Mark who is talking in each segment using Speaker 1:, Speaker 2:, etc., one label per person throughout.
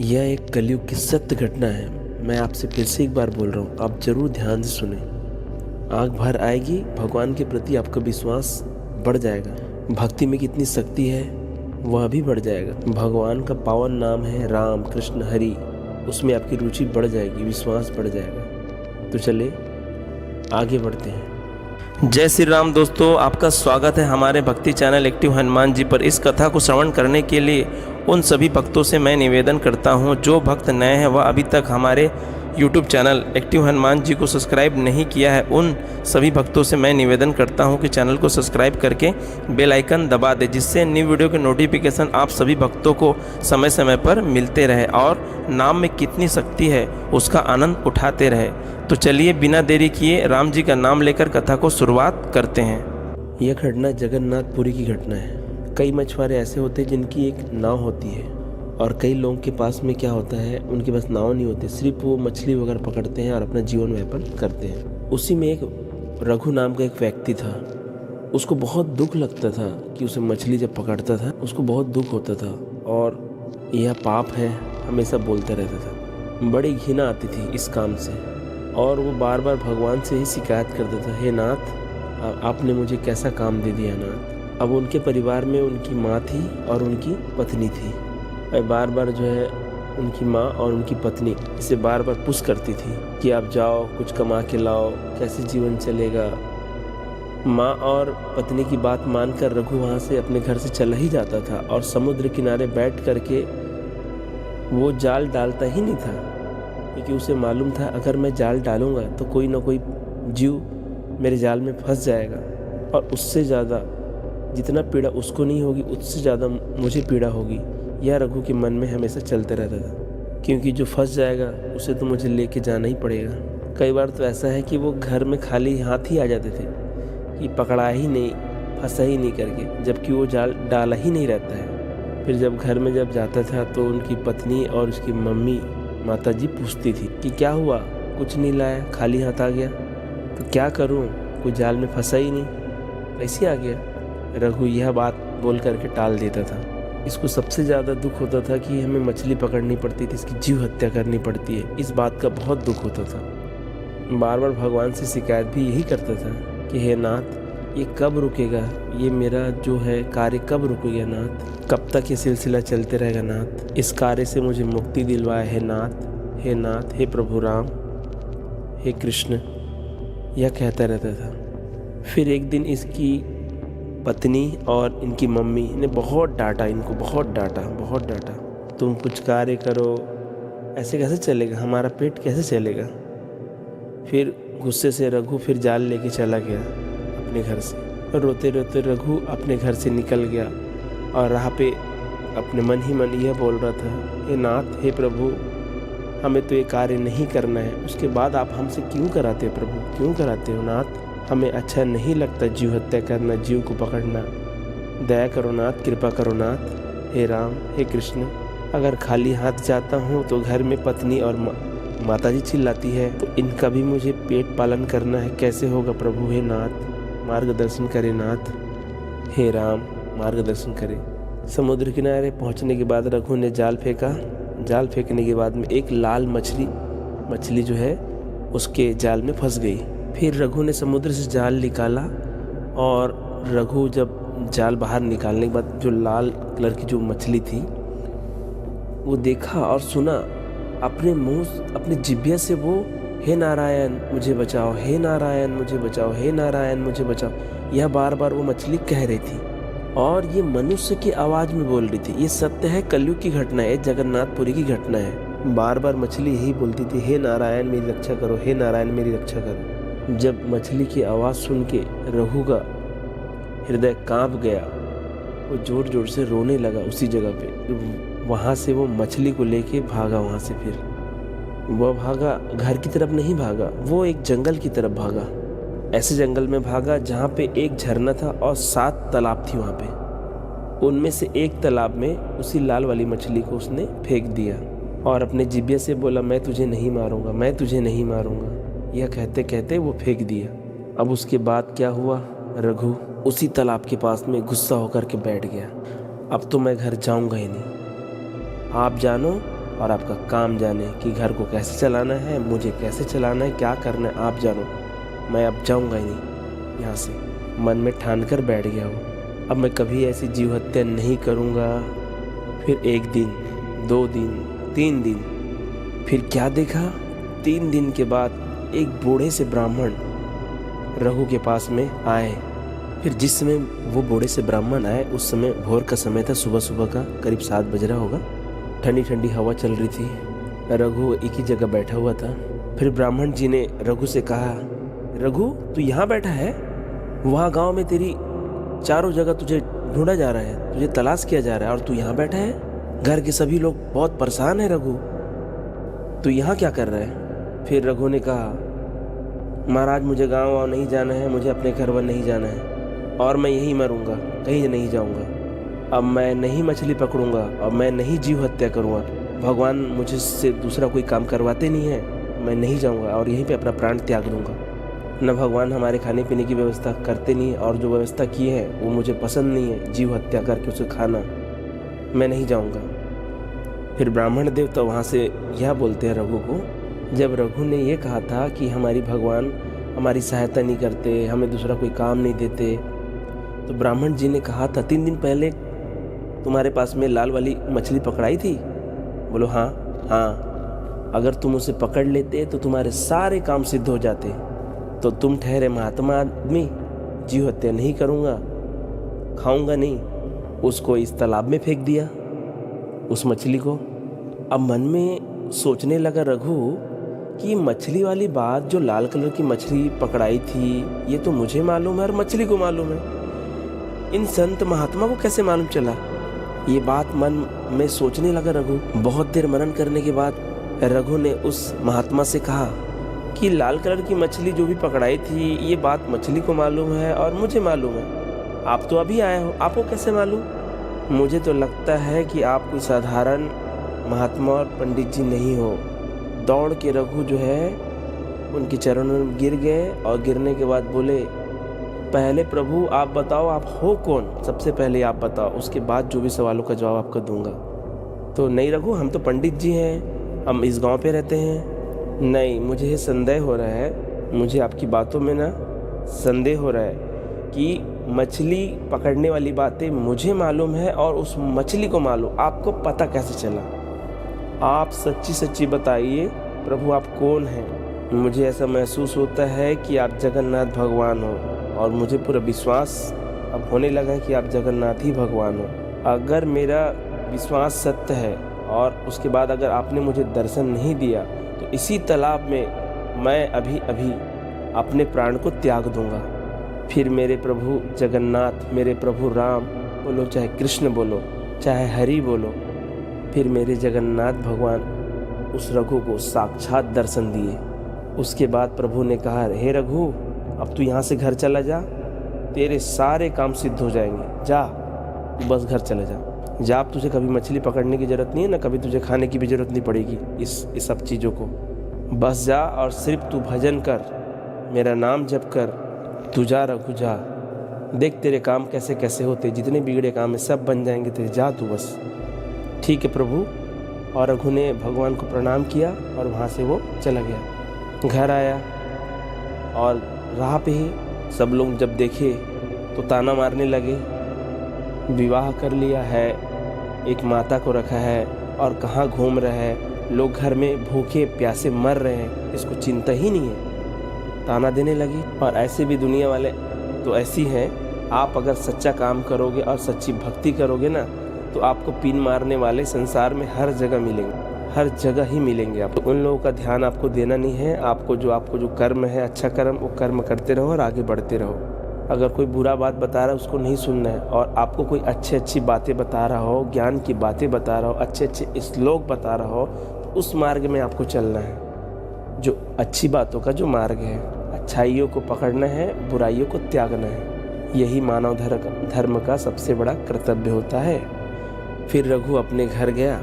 Speaker 1: यह एक कलयुग की सत्य घटना है। मैं आपसे फिर से एक बार बोल रहा हूँ, आप जरूर ध्यान से सुने। आँख भर आएगी, भगवान के प्रति आपका विश्वास बढ़ जाएगा। भक्ति में कितनी शक्ति है वह भी बढ़ जाएगा। भगवान का पावन नाम है राम कृष्ण हरि, उसमें आपकी रुचि बढ़ जाएगी, विश्वास बढ़ जाएगा। तो चले आगे बढ़ते हैं।
Speaker 2: जय श्री राम दोस्तों, आपका स्वागत है हमारे भक्ति चैनल एक्टिव हनुमान जी पर। इस कथा को श्रवण करने के लिए उन सभी भक्तों से मैं निवेदन करता हूं, जो भक्त नए हैं वह अभी तक हमारे YouTube channel active Hanuman ji को सब्सक्राइब नहीं किया है, उन सभी भक्तों से मैं निवेदन करता हूं कि चैनल को सब्सक्राइब करके बेल आइकन दबा दें, जिससे न्यू वीडियो के नोटिफिकेशन आप सभी भक्तों को समय समय पर मिलते रहे और नाम में कितनी शक्ति है उसका आनंद उठाते रहे। तो चलिए बिना देरी किए राम जी का नाम लेकर कथा को शुरुआत करते हैं।
Speaker 1: यह घटना जगन्नाथपुरी की घटना है। कई मछुआरे ऐसे होते हैं जिनकी एक नाव होती है, और कई लोगों के पास में क्या होता है, उनके पास नाव नहीं होती, सिर्फ वो मछली वगैरह पकड़ते हैं और अपना जीवन यापन करते हैं। उसी में एक रघु नाम का एक व्यक्ति था। उसको बहुत दुख लगता था कि उसे मछली जब पकड़ता था उसको बहुत दुख होता था, और यह पाप है हमेशा बोलता रहता था। बड़ी घृणा आती थी इस काम से, और वो बार बार भगवान से ही शिकायत करता था, हे नाथ आपने मुझे कैसा काम दे दिया नाथ। अब उनके परिवार में उनकी माँ थी और उनकी पत्नी थी। और बार बार जो है उनकी माँ और उनकी पत्नी इसे बार बार पुश करती थी कि आप जाओ कुछ कमा के लाओ, कैसे जीवन चलेगा। माँ और पत्नी की बात मानकर रघु वहाँ से अपने घर से चला ही जाता था, और समुद्र किनारे बैठ करके वो जाल डालता ही नहीं था, क्योंकि उसे मालूम था अगर मैं जाल डालूंगा तो कोई ना कोई जीव मेरे जाल में फंस जाएगा, और उससे ज़्यादा जितना पीड़ा उसको नहीं होगी उससे ज़्यादा मुझे पीड़ा होगी। यह रघु के मन में हमेशा चलते रहता था, क्योंकि जो फंस जाएगा उसे तो मुझे लेके जाना ही पड़ेगा। कई बार तो ऐसा है कि वो घर में खाली हाथ ही आ जाते थे कि पकड़ा ही नहीं, फंसा ही नहीं करके, जबकि वो जाल डाला ही नहीं रहता है। फिर जब घर में जब जाता था तो उनकी पत्नी और उसकी मम्मी माता जी पूछती थी कि क्या हुआ, कुछ नहीं लाया, खाली हाथ आ गया, तो क्या करूं, कोई जाल में फंसा ही नहीं, कैसे आ गया। रघु यह बात बोल करके टाल देता था। इसको सबसे ज़्यादा दुख होता था कि हमें मछली पकड़नी पड़ती थी, इसकी जीव हत्या करनी पड़ती है, इस बात का बहुत दुख होता था। बार बार भगवान से शिकायत भी यही करता था कि हे नाथ ये कब रुकेगा, ये मेरा जो है कार्य कब रुकेगा नाथ, कब तक ये सिलसिला चलते रहेगा नाथ, इस कार्य से मुझे मुक्ति दिलवाए है नाथ, हे नाथ, हे प्रभु राम, हे कृष्ण, यह कहता रहता था। फिर एक दिन इसकी पत्नी और इनकी मम्मी ने बहुत डांटा, इनको बहुत डांटा, तुम कुछ कार्य करो, ऐसे कैसे चलेगा, हमारा पेट कैसे चलेगा। फिर गुस्से से रघु फिर जाल लेके चला गया अपने घर से। रोते रोते रघु अपने घर से निकल गया, और राह पे अपने मन ही मन यह बोल रहा था, हे नाथ, हे प्रभु, हमें तो ये कार्य नहीं करना है, उसके बाद आप हमसे क्यों कराते हो प्रभु, क्यों कराते हो नाथ, हमें अच्छा नहीं लगता जीव हत्या करना, जीव को पकड़ना, दया करो नाथ, कृपा करो नाथ, हे राम, हे कृष्ण। अगर खाली हाथ जाता हूँ तो घर में पत्नी और माताजी चिल्लाती है, तो इनका भी मुझे पेट पालन करना है, कैसे होगा प्रभु, हे नाथ मार्गदर्शन करे नाथ, हे राम मार्गदर्शन करे। समुद्र किनारे पहुँचने के बाद रघु ने जाल फेंका। जाल फेंकने के बाद में एक लाल मछली जो है उसके जाल में फंस गई। फिर रघु ने समुद्र से जाल निकाला, और रघु जब जाल बाहर निकालने के बाद जो लाल कलर की जो मछली थी वो देखा और सुना, अपने मुंह अपने जिह्वा से वो, हे नारायण मुझे बचाओ, हे नारायण मुझे बचाओ, हे नारायण मुझे बचाओ, यह बार बार वो मछली कह रही थी, और ये मनुष्य की आवाज़ में बोल रही थी। ये सत्य है, कलयुग की घटना है, जगन्नाथपुरी की घटना है। बार बार मछली यही बोलती थी, हे नारायण मेरी रक्षा करो, हे नारायण मेरी रक्षा करो। जब मछली की आवाज़ सुन के रघु का हृदय कांप गया, वो जोर जोर से रोने लगा उसी जगह पे। वहाँ से वो मछली को लेके भागा। वहाँ से फिर वह भागा, घर की तरफ नहीं भागा, वो एक जंगल की तरफ भागा। ऐसे जंगल में भागा जहाँ पे एक झरना था और 7 तालाब थी वहाँ पे। उनमें से एक तालाब में उसी लाल वाली मछली को उसने फेंक दिया, और अपने जिह्वा से बोला, मैं तुझे नहीं मारूंगा, मैं तुझे नहीं मारूंगा। यह कहते कहते वो फेंक दिया। अब उसके बाद क्या हुआ, रघु उसी तालाब के पास में गुस्सा होकर के बैठ गया। अब तो मैं घर जाऊंगा ही नहीं, आप जानो और आपका काम जाने कि घर को कैसे चलाना है, मुझे कैसे चलाना है, क्या करना है आप जानो। मैं अब जाऊंगा ही नहीं यहाँ से। मन में ठान कर बैठ गया हूँ, अब मैं कभी ऐसी जीव हत्या नहीं करूँगा। फिर 1 दिन, 2 दिन, 3 दिन, फिर क्या देखा, 3 दिन के बाद एक बूढ़े से ब्राह्मण रघु के पास में आए। फिर जिस समय वो बूढ़े से ब्राह्मण आए उस समय भोर का समय था, सुबह सुबह का करीब 7 बज रहा होगा। ठंडी ठंडी हवा चल रही थी। रघु एक ही जगह बैठा हुआ था। फिर ब्राह्मण जी ने रघु से कहा, रघु तू यहाँ बैठा है? वहाँ गांव में तेरी चारों जगह तुझे ढूंढा जा रहा है, तुझे तलाश किया जा रहा है और तू यहाँ बैठा है? घर के सभी लोग बहुत परेशान है रघु, तू यहाँ क्या कर रहा है? फिर रघु ने कहा, महाराज मुझे गाँव वाँव नहीं जाना है, मुझे अपने घर वर नहीं जाना है और मैं यहीं मरूंगा, कहीं नहीं जाऊंगा। अब मैं नहीं मछली पकड़ूंगा, अब मैं नहीं जीव हत्या करूंगा। भगवान मुझे से दूसरा कोई काम करवाते नहीं है, मैं नहीं जाऊंगा और यहीं पे अपना प्राण त्याग दूंगा। न भगवान हमारे खाने पीने की व्यवस्था करते नहीं और जो व्यवस्था की है वो मुझे पसंद नहीं है, जीव हत्या करके उसे खाना, मैं नहीं जाऊँगा। फिर ब्राह्मण देव तो वहाँ से यह बोलते हैं रघु को, जब रघु ने ये कहा था कि हमारी भगवान हमारी सहायता नहीं करते, हमें दूसरा कोई काम नहीं देते, तो ब्राह्मण जी ने कहा था 3 दिन पहले तुम्हारे पास में लाल वाली मछली पकड़ाई थी? बोलो हाँ हाँ, अगर तुम उसे पकड़ लेते तो तुम्हारे सारे काम सिद्ध हो जाते। तो तुम ठहरे महात्मा आदमी, जीव हत्या नहीं करूँगा, खाऊंगा नहीं। उसको इस तालाब में फेंक दिया, उस मछली को। अब मन में सोचने लगा रघु कि मछली वाली बात, जो लाल कलर की मछली पकड़ाई थी, ये तो मुझे मालूम है और मछली को मालूम है, इन संत महात्मा को कैसे मालूम चला? ये बात मन में सोचने लगा रघु। बहुत देर मनन करने के बाद रघु ने उस महात्मा से कहा कि लाल कलर की मछली जो भी पकड़ाई थी, ये बात मछली को मालूम है और मुझे मालूम है। आप तो अभी आए हो, आपको कैसे मालूम? मुझे तो लगता है कि आप कोई साधारण महात्मा और पंडित जी नहीं हो। दौड़ के रघु जो है उनके चरणों में गिर गए और गिरने के बाद बोले, पहले प्रभु आप बताओ आप हो कौन? सबसे पहले आप बताओ, उसके बाद जो भी सवालों का जवाब आपको दूंगा। तो नहीं रघु, हम तो पंडित जी हैं, हम इस गांव पे रहते हैं। नहीं, मुझे ये संदेह हो रहा है, मुझे आपकी बातों में ना संदेह हो रहा है कि मछली पकड़ने वाली बातें मुझे मालूम है और उस मछली को मालूम, आपको पता कैसे चला? आप सच्ची सच्ची बताइए प्रभु, आप कौन हैं? मुझे ऐसा महसूस होता है कि आप जगन्नाथ भगवान हो और मुझे पूरा विश्वास अब होने लगा है कि आप जगन्नाथ ही भगवान हो। अगर मेरा विश्वास सत्य है और उसके बाद अगर आपने मुझे दर्शन नहीं दिया तो इसी तालाब में मैं अभी अभी अपने प्राण को त्याग दूंगा। फिर मेरे प्रभु जगन्नाथ, मेरे प्रभु राम बोलो, चाहे कृष्ण बोलो, चाहे हरि बोलो, फिर मेरे जगन्नाथ भगवान उस रघु को साक्षात दर्शन दिए। उसके बाद प्रभु ने कहा, हे रघु, अब तू यहाँ से घर चला जा, तेरे सारे काम सिद्ध हो जाएंगे, जा तू बस घर चला जा। अब तुझे कभी मछली पकड़ने की ज़रूरत नहीं है, ना कभी तुझे खाने की भी ज़रूरत नहीं पड़ेगी इस सब चीज़ों को। बस जा और सिर्फ तू भजन कर, मेरा नाम जप कर, तू जा रघु जा, देख तेरे काम कैसे कैसे होते, जितने बिगड़े काम है सब बन जाएंगे तेरे, जा तू बस। ठीक है प्रभु। और रघु ने भगवान को प्रणाम किया और वहाँ से वो चला गया। घर आया और राह पे ही सब लोग जब देखे तो ताना मारने लगे, विवाह कर लिया है, एक माता को रखा है और कहाँ घूम रहा है, लोग घर में भूखे प्यासे मर रहे हैं, इसको चिंता ही नहीं है, ताना देने लगी। और ऐसे भी दुनिया वाले तो ऐसी हैं, आप अगर सच्चा काम करोगे और सच्ची भक्ति करोगे ना तो आपको पीन मारने वाले संसार में हर जगह मिलेंगे, हर जगह ही मिलेंगे। आप उन लोगों का ध्यान आपको देना नहीं है, आपको जो कर्म है, अच्छा कर्म, वो कर्म करते रहो और आगे बढ़ते रहो। अगर कोई बुरा बात बता रहा है उसको नहीं सुनना है, और आपको कोई अच्छी बातें बता रहा हो, ज्ञान की बातें बता रहा हो, अच्छे श्लोक बता रहा हो, तो उस मार्ग में आपको चलना है, जो अच्छी बातों का जो मार्ग है। अच्छाइयों को पकड़ना है, बुराइयों को त्यागना है, यही मानव धर्म का सबसे बड़ा कर्तव्य होता है। फिर रघु अपने घर गया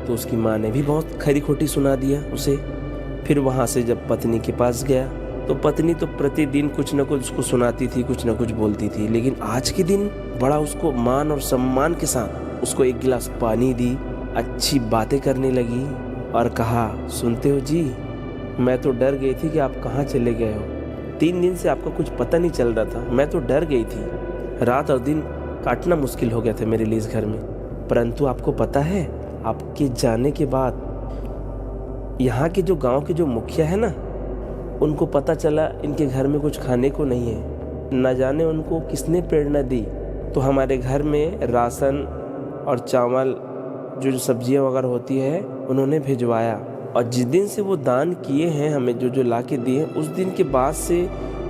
Speaker 1: तो उसकी माँ ने भी बहुत खरी खोटी सुना दिया उसे। फिर वहाँ से जब पत्नी के पास गया तो पत्नी तो प्रतिदिन कुछ न कुछ उसको सुनाती थी, कुछ न कुछ बोलती थी, लेकिन आज के दिन बड़ा उसको मान और सम्मान के साथ उसको एक गिलास पानी दी, अच्छी बातें करने लगी, और कहा, सुनते हो जी, मैं तो डर गई थी कि आप कहाँ चले गए हो। 3 दिन से आपका कुछ पता नहीं चल रहा था। मैं तो डर गई थी। रात और दिन काटना मुश्किल हो गया था मेरे लिए इस घर में। परंतु आपको पता है, आपके जाने के बाद यहाँ के जो गांव के जो मुखिया है ना, उनको पता चला इनके घर में कुछ खाने को नहीं है। न जाने उनको किसने प्रेरणा दी, तो हमारे घर में राशन और चावल जो सब्जियां वगैरह होती है उन्होंने भिजवाया। और जिस दिन से वो दान किए हैं हमें, जो ला के दिए, उस दिन के बाद से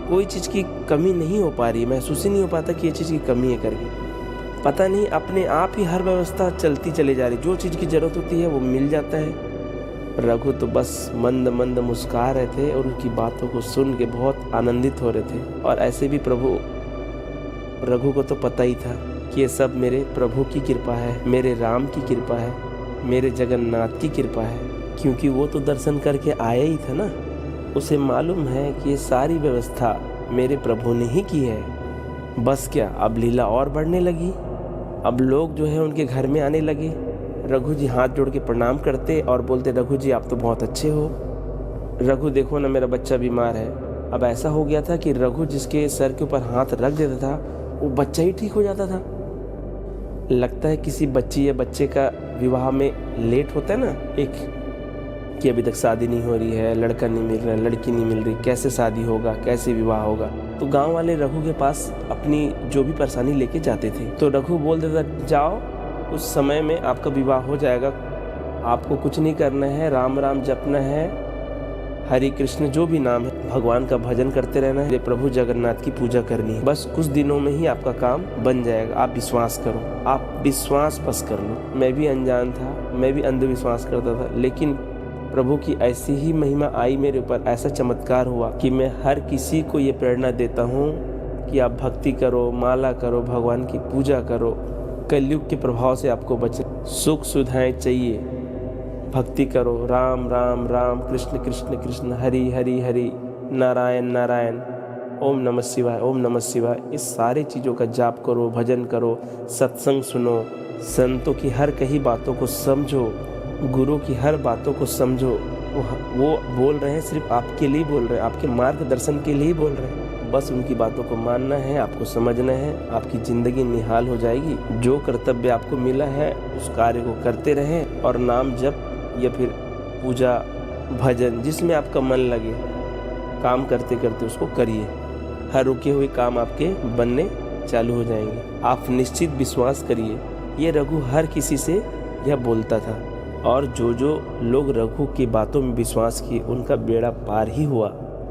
Speaker 1: कोई चीज़ की कमी नहीं हो पा रही। महसूस ही नहीं हो पाता कि ये चीज़ की कमी है करके। पता नहीं, अपने आप ही हर व्यवस्था चलती चली जा रही। जो चीज़ की ज़रूरत होती है वो मिल जाता है। रघु तो बस मंद मंद मुस्कुरा रहे थे और उनकी बातों को सुन के बहुत आनंदित हो रहे थे। और ऐसे भी प्रभु रघु को तो पता ही था कि ये सब मेरे प्रभु की कृपा है, मेरे राम की कृपा है, मेरे जगन्नाथ की कृपा है। क्योंकि वो तो दर्शन करके आया ही था ना। उसे मालूम है कि ये सारी व्यवस्था मेरे प्रभु ने ही की है। बस क्या, अब लीला और बढ़ने लगी। अब लोग जो है उनके घर में आने लगे। रघु जी हाथ जोड़ के प्रणाम करते और बोलते, रघु जी आप तो बहुत अच्छे हो। रघु देखो ना, मेरा बच्चा बीमार है। अब ऐसा हो गया था कि रघु जिसके सर के ऊपर हाथ रख देता था वो बच्चा ही ठीक हो जाता था। लगता है किसी बच्ची या बच्चे का विवाह में लेट होता है ना, एक कि अभी तक शादी नहीं हो रही है, लड़का नहीं मिल रहा है, लड़की नहीं मिल रही, कैसे शादी होगा, कैसे विवाह होगा। तो गांव वाले रघु के पास अपनी जो भी परेशानी लेके जाते थे। तो रघु बोल देता, जाओ उस समय में आपका विवाह हो जाएगा, आपको कुछ नहीं करना है, राम राम जपना है, हरि कृष्ण जो भी नाम है, भगवान का भजन करते रहना है, प्रभु जगन्नाथ की पूजा करनी है। बस कुछ दिनों में ही आपका काम बन जाएगा। आप विश्वास करो, आप विश्वास बस कर लो। मैं भी अनजान था, मैं भी अंधविश्वास करता था, लेकिन प्रभु की ऐसी ही महिमा आई मेरे ऊपर, ऐसा चमत्कार हुआ कि मैं हर किसी को ये प्रेरणा देता हूँ कि आप भक्ति करो, माला करो, भगवान की पूजा करो। कलयुग के प्रभाव से आपको बचे, सुख सुविधाएं चाहिए, भक्ति करो। राम राम राम, कृष्ण कृष्ण कृष्ण, हरि हरि हरि, नारायण नारायण, ओम नमः शिवाय, ओम नमः शिवाय। इस सारी चीज़ों का जाप करो, भजन करो, सत्संग सुनो, संतों की हर कही बातों को समझो, गुरु की हर बातों को समझो। वो बोल रहे हैं, सिर्फ आपके लिए बोल रहे हैं, आपके मार्गदर्शन के लिए बोल रहे हैं। बस उनकी बातों को मानना है, आपको समझना है, आपकी ज़िंदगी निहाल हो जाएगी। जो कर्तव्य आपको मिला है उस कार्य को करते रहें, और नाम जप या फिर पूजा भजन जिसमें आपका मन लगे, काम करते करते उसको करिए। हर रुके हुए काम आपके बनने चालू हो जाएंगे। आप निश्चित विश्वास करिए। ये रघु हर किसी से यह बोलता था, और जो लोग रघु की बातों में विश्वास किए उनका बेड़ा पार ही हुआ,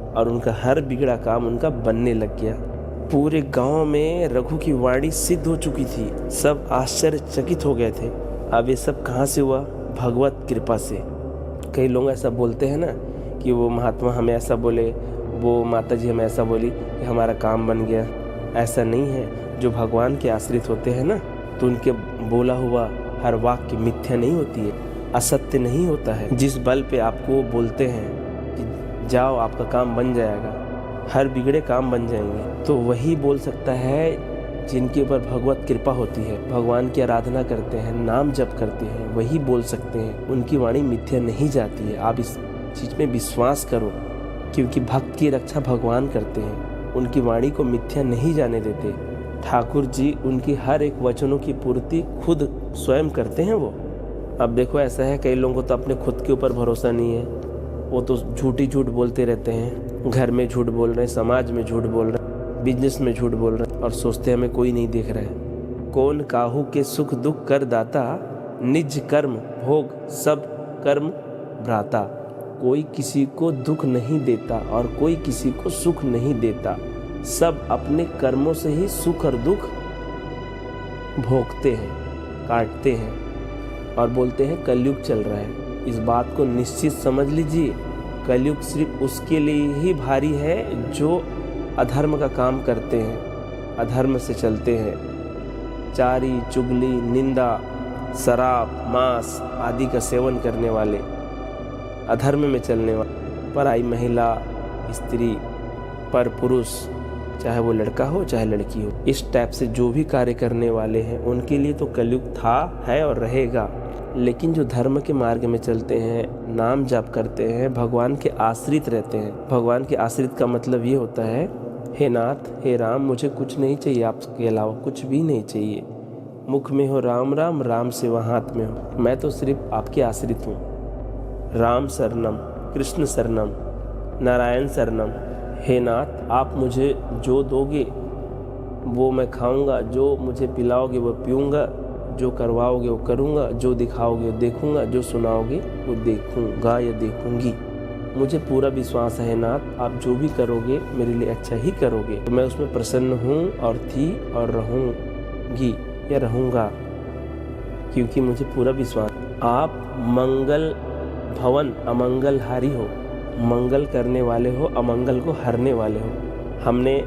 Speaker 1: और उनका हर बिगड़ा काम उनका बनने लग गया। पूरे गांव में रघु की वाणी सिद्ध हो चुकी थी। सब आश्चर्यचकित हो गए थे। अब ये सब कहाँ से हुआ? भगवत कृपा से। कई लोग ऐसा बोलते हैं ना कि वो महात्मा हमें ऐसा बोले, वो माता जी हमें ऐसा बोली कि हमारा काम बन गया। ऐसा नहीं है। जो भगवान के आश्रित होते हैं ना, तो उनके बोला हुआ हर वाक्य मिथ्या नहीं होती है, असत्य नहीं होता है। जिस बल पे आपको बोलते हैं कि जाओ आपका काम बन जाएगा, हर बिगड़े काम बन जाएंगे, तो वही बोल सकता है जिनके ऊपर भगवत कृपा होती है, भगवान की आराधना करते हैं, नाम जप करते हैं, वही बोल सकते हैं। उनकी वाणी मिथ्या नहीं जाती है। आप इस चीज़ में विश्वास करो, क्योंकि भक्त की रक्षा भगवान करते हैं, उनकी वाणी को मिथ्या नहीं जाने देते। ठाकुर जी उनकी हर एक वचनों की पूर्ति खुद स्वयं करते हैं वो। अब देखो ऐसा है, कई लोगों को तो अपने खुद के ऊपर भरोसा नहीं है, वो तो झूठ बोलते रहते हैं। घर में झूठ बोल रहे हैं, समाज में झूठ बोल रहे हैं, बिजनेस में झूठ बोल रहे हैं, और सोचते हैं हमें कोई नहीं देख रहा है। कौन काहू के सुख दुख कर दाता, निज कर्म भोग सब कर्म भ्राता। कोई किसी को दुख नहीं देता और कोई किसी को सुख नहीं देता, सब अपने कर्मों से ही सुख और दुख भोगते हैं, काटते हैं। और बोलते हैं कलयुग चल रहा है। इस बात को निश्चित समझ लीजिए, कलयुग सिर्फ उसके लिए ही भारी है जो अधर्म का काम करते हैं, अधर्म से चलते हैं। चारी चुगली, निंदा, शराब, मांस आदि का सेवन करने वाले, अधर्म में चलने वाले, पराई महिला, स्त्री, पर पुरुष, चाहे वो लड़का हो चाहे लड़की हो, इस टाइप से जो भी कार्य करने वाले हैं उनके लिए तो कलयुग था, है और रहेगा। लेकिन जो धर्म के मार्ग में चलते हैं, नाम जाप करते हैं, भगवान के आश्रित रहते हैं। भगवान के आश्रित का मतलब ये होता है, हे नाथ, हे राम, मुझे कुछ नहीं चाहिए, आपके अलावा कुछ भी नहीं चाहिए। मुख में हो राम राम, राम सेवा हाथ में हो। मैं तो सिर्फ आपके आश्रित हूँ। राम शरणम, कृष्ण शरणम, नारायण शरणम। हे नाथ, आप मुझे जो दोगे वो मैं खाऊंगा, जो मुझे पिलाओगे वो पीऊँगा, जो करवाओगे वो करूँगा, जो दिखाओगे वो देखूँगा, जो सुनाओगे वो देखूँगा या देखूँगी। मुझे पूरा विश्वास है नाथ, आप जो भी करोगे मेरे लिए अच्छा ही करोगे। तो मैं उसमें प्रसन्न हूँ और थी और रहूँगी या रहूँगा, क्योंकि मुझे पूरा विश्वास। आप मंगल भवन अमंगलहारी हो, मंगल करने वाले हो, अमंगल को हरने वाले हो। हमने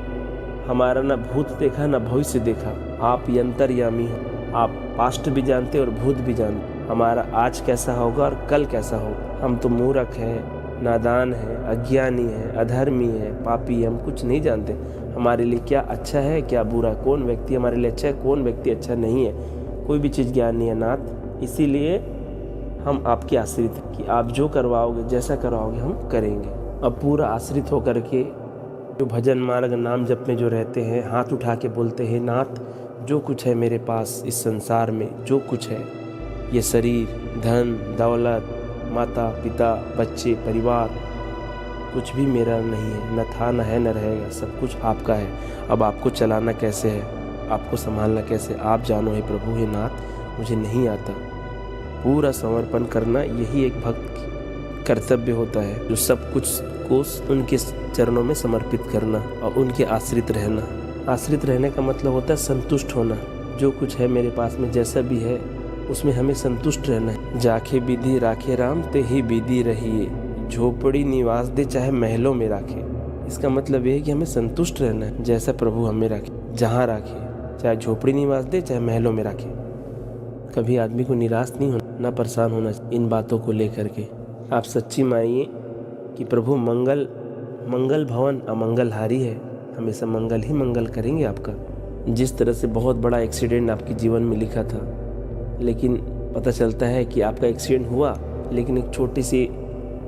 Speaker 1: हमारा न भूत देखा न भविष्य देखा, आप यंतर्यामी हो। आप पास्ट भी जानते और भूत भी जानते। हमारा आज कैसा होगा और कल कैसा होगा। हम तो मूर्ख हैं, नादान हैं, अज्ञानी हैं, अधर्मी हैं, पापी। हम कुछ नहीं जानते हमारे लिए क्या अच्छा है क्या बुरा, कौन व्यक्ति हमारे लिए अच्छा है, कौन व्यक्ति अच्छा नहीं है। कोई भी चीज़ ज्ञान नहीं है नाथ। इसीलिए हम आपके आश्रित हैं कि आप जो करवाओगे, जैसा करवाओगे हम करेंगे। अब पूरा आश्रित होकर के जो भजन मार्ग नाम जप में जो रहते हैं, हाथ उठा के बोलते हैं, नाथ जो कुछ है मेरे पास इस संसार में, जो कुछ है, ये शरीर, धन दौलत, माता पिता, बच्चे, परिवार, कुछ भी मेरा नहीं है, न था न है न रहेगा, सब कुछ आपका है। अब आपको चलाना कैसे है, आपको संभालना कैसे, आप जानो हे प्रभु, हे नाथ, मुझे नहीं आता। पूरा समर्पण करना यही एक भक्त की कर्तव्य होता है, जो सब कुछ को उनके चरणों में समर्पित करना और उनके आश्रित रहना। आश्रित रहने का मतलब होता है संतुष्ट होना। जो कुछ है मेरे पास में, जैसा भी है, उसमें हमें संतुष्ट रहना है। जाखे विधि राखे राम, ते ही विधि रहिए, झोपड़ी निवास दे चाहे महलों में राखे। इसका मतलब ये है कि हमें संतुष्ट रहना है, जैसा प्रभु हमें राखे, जहाँ राखे, चाहे झोपड़ी निवास दे चाहे महलों में राखे। कभी आदमी को निराश नहीं होना, ना परेशान होना इन बातों को लेकर के। आप सच्ची मानिए कि प्रभु मंगल भवन अमंगलहारी है, हमेशा मंगल ही मंगल करेंगे आपका। जिस तरह से बहुत बड़ा एक्सीडेंट आपके जीवन में लिखा था, लेकिन पता चलता है कि आपका एक्सीडेंट हुआ, लेकिन एक छोटी सी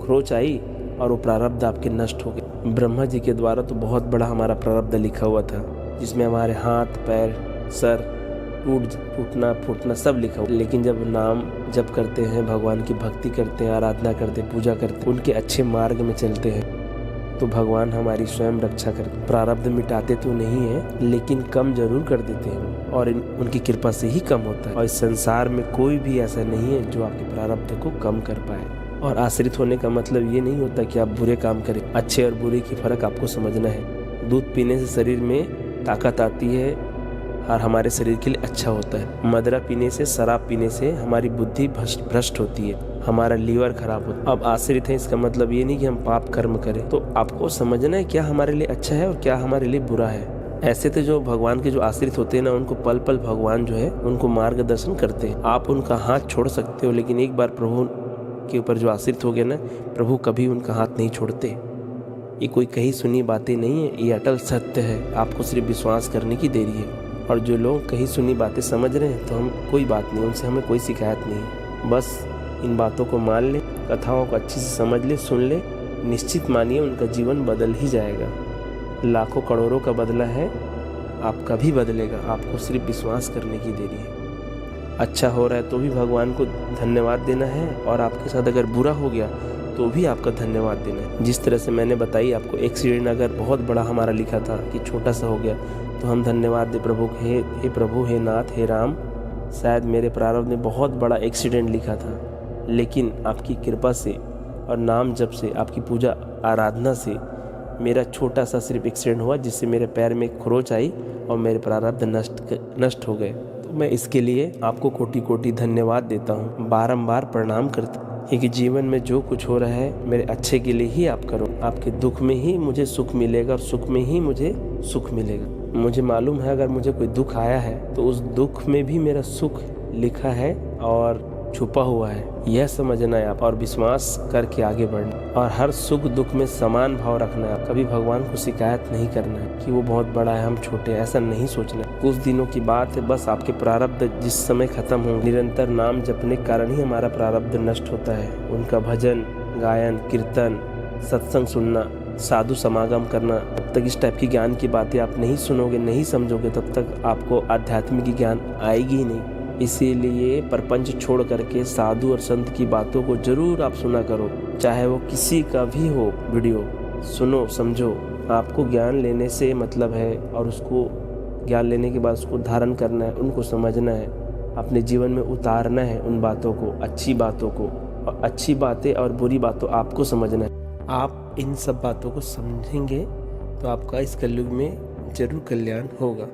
Speaker 1: खरोच आई और वो प्रारब्ध आपके नष्ट हो गए। ब्रह्मा जी के द्वारा तो बहुत बड़ा हमारा प्रारब्ध लिखा हुआ था, जिसमें हमारे हाथ पैर सर टूटना फूटना सब लिखा हुआ। लेकिन जब नाम जप करते हैं, भगवान की भक्ति करते हैं, आराधना करते हैं, पूजा करते हैं, उनके अच्छे मार्ग में चलते हैं, तो भगवान हमारी स्वयं रक्षा करते। प्रारब्ध मिटाते तो नहीं है, लेकिन कम जरूर कर देते हैं, और उनकी कृपा से ही कम होता है। और इस संसार में कोई भी ऐसा नहीं है जो आपके प्रारब्ध को कम कर पाए। और आश्रित होने का मतलब ये नहीं होता कि आप बुरे काम करें। अच्छे और बुरे की फर्क आपको समझना है। दूध पीने से शरीर में ताकत आती है और हमारे शरीर के लिए अच्छा होता है। मदिरा पीने से, शराब पीने से हमारी बुद्धि भ्रष्ट होती है, हमारा लीवर खराब होता है। अब आश्रित है, इसका मतलब ये नहीं कि हम पाप कर्म करें। तो आपको समझना है क्या हमारे लिए अच्छा है और क्या हमारे लिए बुरा है। ऐसे तो जो भगवान के जो आश्रित होते हैं ना, उनको पल पल भगवान जो है उनको मार्गदर्शन करते हैं। आप उनका हाथ छोड़ सकते हो, लेकिन एक बार प्रभु के ऊपर जो आश्रित हो गए ना, प्रभु कभी उनका हाथ नहीं छोड़ते। ये कोई कही सुनी बातें नहीं है, ये अटल सत्य है। आपको सिर्फ विश्वास करने की देरी है। और जो लोग कही सुनी बातें समझ रहे हैं, तो हम कोई बात नहीं, उनसे हमें कोई शिकायत नहीं है। बस इन बातों को मान ले, कथाओं को अच्छे से समझ ले, सुन ले, निश्चित मानिए उनका जीवन बदल ही जाएगा। लाखों करोड़ों का बदला है, आपका भी बदलेगा। आपको सिर्फ विश्वास करने की देरी है। अच्छा हो रहा है तो भी भगवान को धन्यवाद देना है, और आपके साथ अगर बुरा हो गया तो भी आपका धन्यवाद देना है। जिस तरह से मैंने बताई आपको, एक्सीडेंट अगर बहुत बड़ा हमारा लिखा था कि छोटा सा हो गया, तो हम धन्यवाद दे प्रभु, हे प्रभु, हे नाथ, हे राम, शायद मेरे प्रारब्ध में बहुत बड़ा एक्सीडेंट लिखा था, लेकिन आपकी कृपा से और नाम जप से, आपकी पूजा आराधना से मेरा छोटा सा सिर्फ एक्सीडेंट हुआ, जिससे मेरे पैर में खरोच आई और मेरे प्रारब्ध नष्ट हो गए। तो मैं इसके लिए आपको कोटि कोटि धन्यवाद देता हूँ, बारंबार प्रणाम करता हूँ, क्योंकि जीवन में जो कुछ हो रहा है मेरे अच्छे के लिए ही आप करो। आपके दुख में ही मुझे सुख मिलेगा और सुख में ही मुझे सुख मिलेगा। मुझे मालूम है अगर मुझे कोई दुख आया है तो उस दुख में भी मेरा सुख लिखा है, और छुपा हुआ है, यह समझना है आप, और विश्वास करके आगे बढ़ना, और हर सुख दुख में समान भाव रखना है। कभी भगवान को शिकायत नहीं करना है कि वो बहुत बड़ा है, हम छोटे हैं, ऐसा नहीं सोचना। कुछ दिनों की बात है, बस आपके प्रारब्ध जिस समय खत्म होंगे, निरंतर नाम जपने के कारण ही हमारा प्रारब्ध नष्ट होता है। उनका भजन गायन, कीर्तन, सत्संग सुनना, साधु समागम करना, तब तक इस टाइप की ज्ञान की बातें आप नहीं सुनोगे, नहीं समझोगे, तब तक आपको आध्यात्मिक ज्ञान आएगी ही नहीं। इसीलिए प्रपंच छोड़ करके साधु और संत की बातों को जरूर आप सुना करो, चाहे वो किसी का भी हो। वीडियो सुनो, समझो। आपको ज्ञान लेने से मतलब है, और उसको ज्ञान लेने के बाद उसको धारण करना है, उनको समझना है, अपने जीवन में उतारना है उन बातों को, अच्छी बातों को, और अच्छी बातें और बुरी बातों आपको समझना है। आप इन सब बातों को समझेंगे तो आपका इस कलयुग में जरूर कल्याण होगा।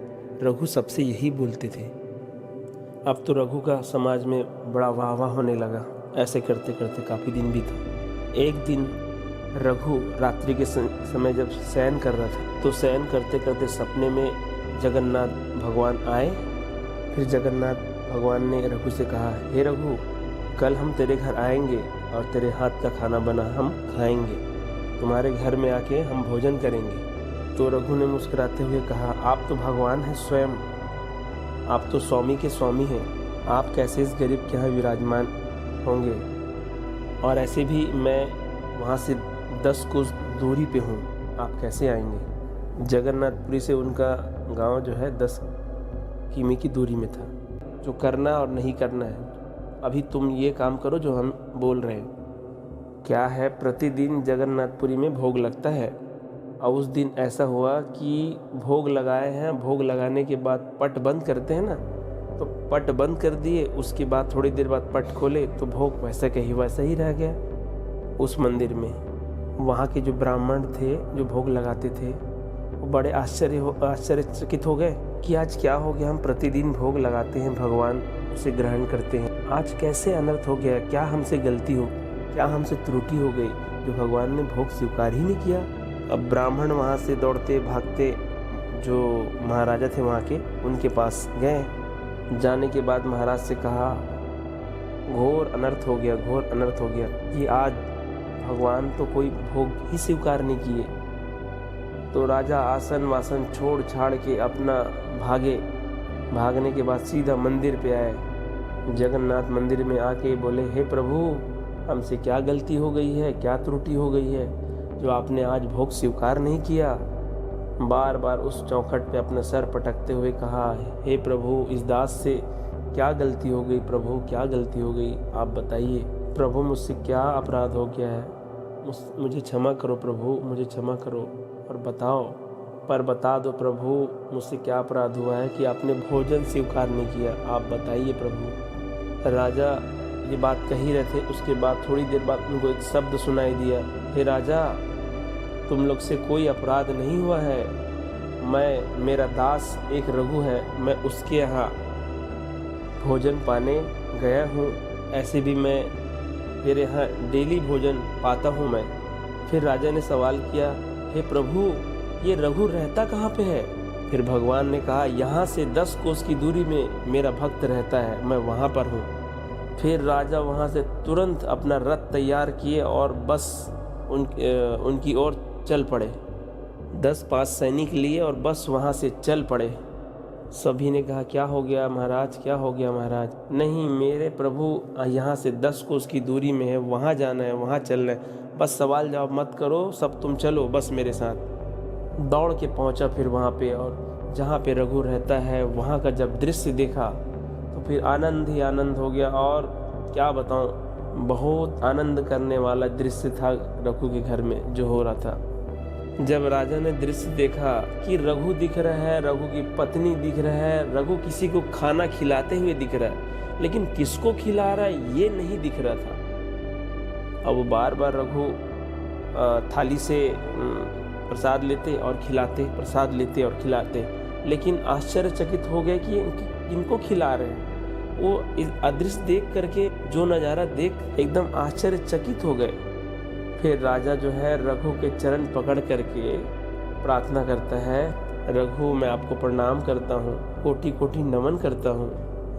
Speaker 1: रघु सबसे यही बोलते थे। अब तो रघु का समाज में बड़ा वाह वाह होने लगा। ऐसे करते करते काफ़ी दिन बीता। एक दिन रघु रात्रि के समय जब शयन कर रहा था, तो शयन करते करते सपने में जगन्नाथ भगवान आए। फिर जगन्नाथ भगवान ने रघु से कहा, हे रघु, कल हम तेरे घर आएंगे और तेरे हाथ का खाना बना हम खाएंगे, तुम्हारे घर में आके हम भोजन करेंगे। तो रघु ने मुस्कुराते हुए कहा, आप तो भगवान हैं स्वयं, आप तो स्वामी के स्वामी हैं, आप कैसे इस गरीब के यहाँ विराजमान होंगे? और ऐसे भी मैं वहाँ से 10 कोस दूरी पे हूँ, आप कैसे आएंगे? जगन्नाथपुरी से उनका गांव जो है 10 किमी की दूरी में था। जो करना और नहीं करना है, अभी तुम ये काम करो जो हम बोल रहे हैं। क्या है, प्रतिदिन जगन्नाथपुरी में भोग लगता है, और उस दिन ऐसा हुआ कि भोग लगाए हैं, भोग लगाने के बाद पट बंद करते हैं ना, तो पट बंद कर दिए। उसके बाद थोड़ी देर बाद पट खोले तो भोग वैसा कहीं वैसा ही रह गया उस मंदिर में। वहाँ के जो ब्राह्मण थे जो भोग लगाते थे, वो बड़े आश्चर्यचकित हो गए कि आज क्या हो गया, हम प्रतिदिन भोग लगाते हैं, भगवान उसे ग्रहण करते हैं, आज कैसे अनर्थ हो गया? क्या हमसे गलती हो, क्या हमसे त्रुटि हो गई जो भगवान ने भोग स्वीकार ही नहीं किया? अब ब्राह्मण वहाँ से दौड़ते भागते जो महाराजा थे वहाँ के, उनके पास गए। जाने के बाद महाराज से कहा, घोर अनर्थ हो गया, घोर अनर्थ हो गया कि आज भगवान तो कोई भोग ही स्वीकार नहीं किए। तो राजा आसन वासन छोड़ छाड़ के अपना भागे। भागने के बाद सीधा मंदिर पे आए। जगन्नाथ मंदिर में आके बोले, हे प्रभु, हमसे क्या गलती हो गई है, क्या त्रुटि हो गई है जो आपने आज भोग स्वीकार नहीं किया? बार बार उस चौखट पे अपना सर पटकते हुए कहा, हे प्रभु, इस दास से क्या गलती हो गई? प्रभु, क्या गलती हो गई, आप बताइए। प्रभु, मुझसे क्या अपराध हो गया है? मुझे क्षमा करो प्रभु, मुझे क्षमा करो और बताओ, पर बता दो प्रभु, मुझसे क्या अपराध हुआ है कि आपने भोजन स्वीकार नहीं किया, आप बताइए प्रभु। राजा ये बात कही रहे थे, उसके बाद थोड़ी देर बाद उनको एक शब्द सुनाई दिया, हे राजा, तुम लोग से कोई अपराध नहीं हुआ है, मेरा दास एक रघु है, मैं उसके यहाँ भोजन पाने गया हूँ, ऐसे भी मैं तेरे यहाँ डेली भोजन पाता हूँ मैं। फिर राजा ने सवाल किया, हे प्रभु, ये रघु रहता कहाँ पे है? फिर भगवान ने कहा, यहाँ से 10 कोस की दूरी में मेरा भक्त रहता है, मैं वहाँ पर हूँ। फिर राजा वहाँ से तुरंत अपना रथ तैयार किए और बस उनकी ओर चल पड़े। 10 सैनिक लिए और बस वहाँ से चल पड़े। सभी ने कहा, क्या हो गया महाराज, क्या हो गया महाराज? नहीं मेरे प्रभु, यहाँ से 10 कोस की दूरी में है, वहाँ जाना है, वहाँ चलना है, बस सवाल जवाब मत करो, सब तुम चलो बस मेरे साथ। दौड़ के पहुँचा फिर वहाँ पे, और जहाँ पे रघु रहता है वहाँ का जब दृश्य देखा तो फिर आनंद ही आनंद हो गया। और क्या बताऊँ, बहुत आनंद करने वाला दृश्य था रघु के घर में जो हो रहा था। जब राजा ने दृश्य देखा कि रघु दिख रहा है, रघु की पत्नी दिख रहा है, रघु किसी को खाना खिलाते हुए दिख रहा है, लेकिन किसको खिला रहा है ये नहीं दिख रहा था। अब बार बार रघु थाली से प्रसाद लेते और खिलाते, प्रसाद लेते और खिलाते, लेकिन आश्चर्यचकित हो गए कि इनको खिला रहे हैं। वो इस अदृश्य देख करके, जो नज़ारा देख एकदम आश्चर्यचकित हो गए। फिर राजा जो है रघु के चरण पकड़ करके प्रार्थना करता है, रघु मैं आपको प्रणाम करता हूँ, कोटि कोटि नमन करता हूँ,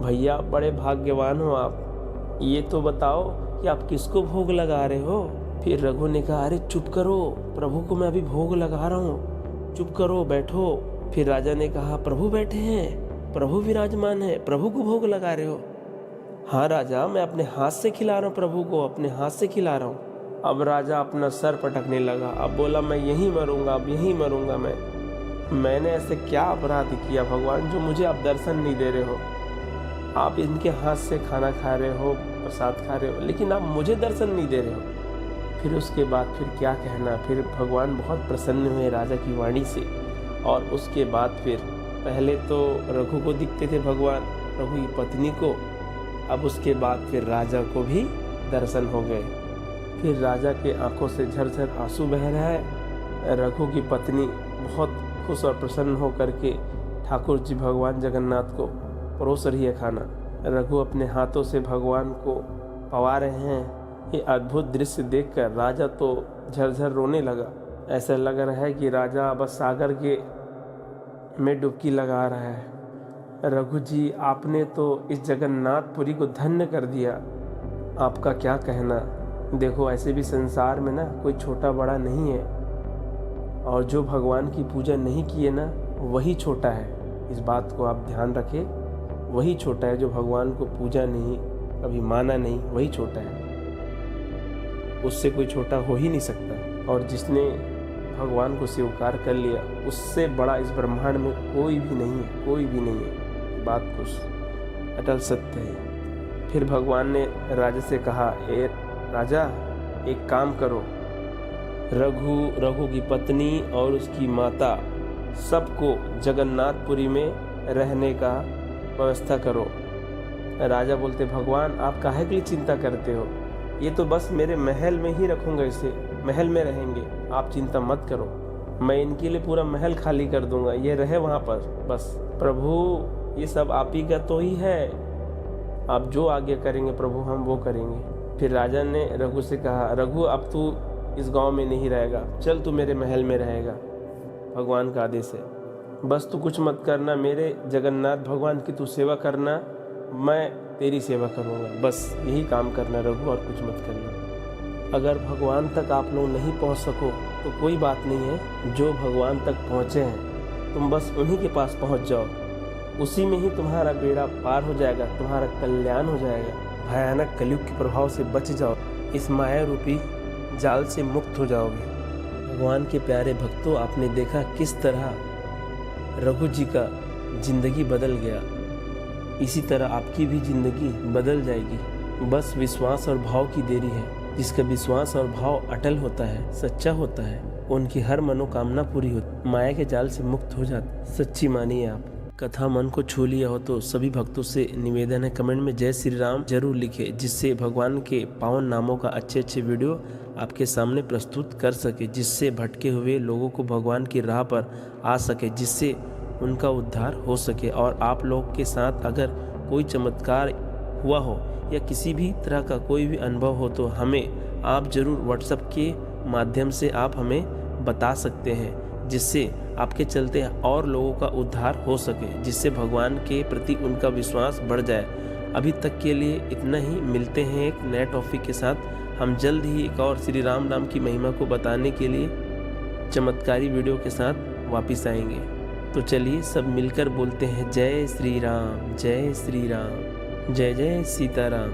Speaker 1: भैया बड़े भाग्यवान हो आप। ये तो बताओ कि आप किसको भोग लगा रहे हो। फिर रघु ने कहा, अरे चुप करो, प्रभु को मैं अभी भोग लगा रहा हूँ, चुप करो, बैठो। फिर राजा ने कहा, प्रभु बैठे हैं, प्रभु विराजमान है, प्रभु को भोग लगा रहे हो। हाँ राजा, मैं अपने हाथ से खिला रहा हूँ, प्रभु को अपने हाथ से खिला रहा हूँ। अब राजा अपना सर पटकने लगा। अब बोला, मैं यहीं मरूंगा, अब यहीं मरूंगा। मैंने ऐसे क्या अपराध किया भगवान, जो मुझे आप दर्शन नहीं दे रहे हो। आप इनके हाथ से खाना खा रहे हो, प्रसाद खा रहे हो, लेकिन आप मुझे दर्शन नहीं दे रहे हो। फिर उसके बाद फिर क्या कहना, फिर भगवान बहुत प्रसन्न हुए राजा की वाणी से। और उसके बाद फिर पहले तो रघु को दिखते थे भगवान, रघु की पत्नी को। अब उसके बाद फिर राजा को भी दर्शन हो गए। फिर राजा के आंखों से झरझर आंसू बह रहा है। रघु की पत्नी बहुत खुश और प्रसन्न होकर के ठाकुर जी भगवान जगन्नाथ को परोस रही है खाना। रघु अपने हाथों से भगवान को पवा रहे हैं। ये अद्भुत दृश्य देखकर राजा तो झरझर रोने लगा। ऐसा लग रहा है कि राजा बस सागर के में डुबकी लगा रहा है। रघु जी, आपने तो इस जगन्नाथपुरी को धन्य कर दिया, आपका क्या कहना। देखो, ऐसे भी संसार में ना कोई छोटा बड़ा नहीं है, और जो भगवान की पूजा नहीं किए ना वही छोटा है। इस बात को आप ध्यान रखें, वही छोटा है। जो भगवान को पूजा नहीं, कभी माना नहीं, वही छोटा है। उससे कोई छोटा हो ही नहीं सकता। और जिसने भगवान को स्वीकार कर लिया, उससे बड़ा इस ब्रह्मांड में कोई भी नहीं है, कोई भी नहीं है। बात कुछ अटल सत्य है। फिर भगवान ने राजा से कहा, ए राजा, एक काम करो, रघु की पत्नी और उसकी माता सबको जगन्नाथपुरी में रहने का व्यवस्था करो। राजा बोलते, भगवान आप काहे के लिए चिंता करते हो, ये तो बस मेरे महल में ही रखूंगा, इसे महल में रहेंगे, आप चिंता मत करो। मैं इनके लिए पूरा महल खाली कर दूंगा, ये रहे वहाँ पर बस। प्रभु, ये सब आप ही का तो ही है, आप जो आज्ञा करेंगे प्रभु हम वो करेंगे। फिर राजा ने रघु से कहा, रघु अब तू इस गांव में नहीं रहेगा, चल तू मेरे महल में रहेगा। भगवान का आदेश है, बस तू कुछ मत करना, मेरे जगन्नाथ भगवान की तू सेवा करना, मैं तेरी सेवा करूँगा, बस यही काम करना रघु, और कुछ मत करना। अगर भगवान तक आप लोग नहीं पहुँच सको तो कोई बात नहीं है, जो भगवान तक पहुँचे हैं तुम बस उन्हीं के पास पहुँच जाओ, उसी में ही तुम्हारा बेड़ा पार हो जाएगा, तुम्हारा कल्याण हो जाएगा। भयानक कलयुग के प्रभाव से बच जाओ, इस माया रूपी जाल से मुक्त हो जाओगे। भगवान के प्यारे भक्तों, आपने देखा किस तरह रघु जी का जिंदगी बदल गया। इसी तरह आपकी भी जिंदगी बदल जाएगी। बस विश्वास और भाव की देरी है। जिसका विश्वास और भाव अटल होता है, सच्चा होता है, उनकी हर मनोकामना पूरी होती, माया के जाल से मुक्त हो जाती। सच्ची मानिए आप। कथा मन को छू लिया हो तो सभी भक्तों से निवेदन है, कमेंट में जय श्री राम जरूर लिखे, जिससे भगवान के पावन नामों का अच्छे वीडियो आपके सामने प्रस्तुत कर सके, जिससे भटके हुए लोगों को भगवान की राह पर आ सके, जिससे उनका उद्धार हो सके। और आप लोग के साथ अगर कोई चमत्कार हुआ हो या किसी भी तरह का कोई भी अनुभव हो तो हमें आप ज़रूर व्हाट्सएप के माध्यम से आप हमें बता सकते हैं, जिससे आपके चलते और लोगों का उद्धार हो सके, जिससे भगवान के प्रति उनका विश्वास बढ़ जाए। अभी तक के लिए इतना ही, मिलते हैं एक नए टॉपिक के साथ। हम जल्द ही एक और श्री राम नाम की महिमा को बताने के लिए चमत्कारी वीडियो के साथ वापस आएंगे। तो चलिए सब मिलकर बोलते हैं जय श्री राम, जय श्री राम, जय जय सीताराम।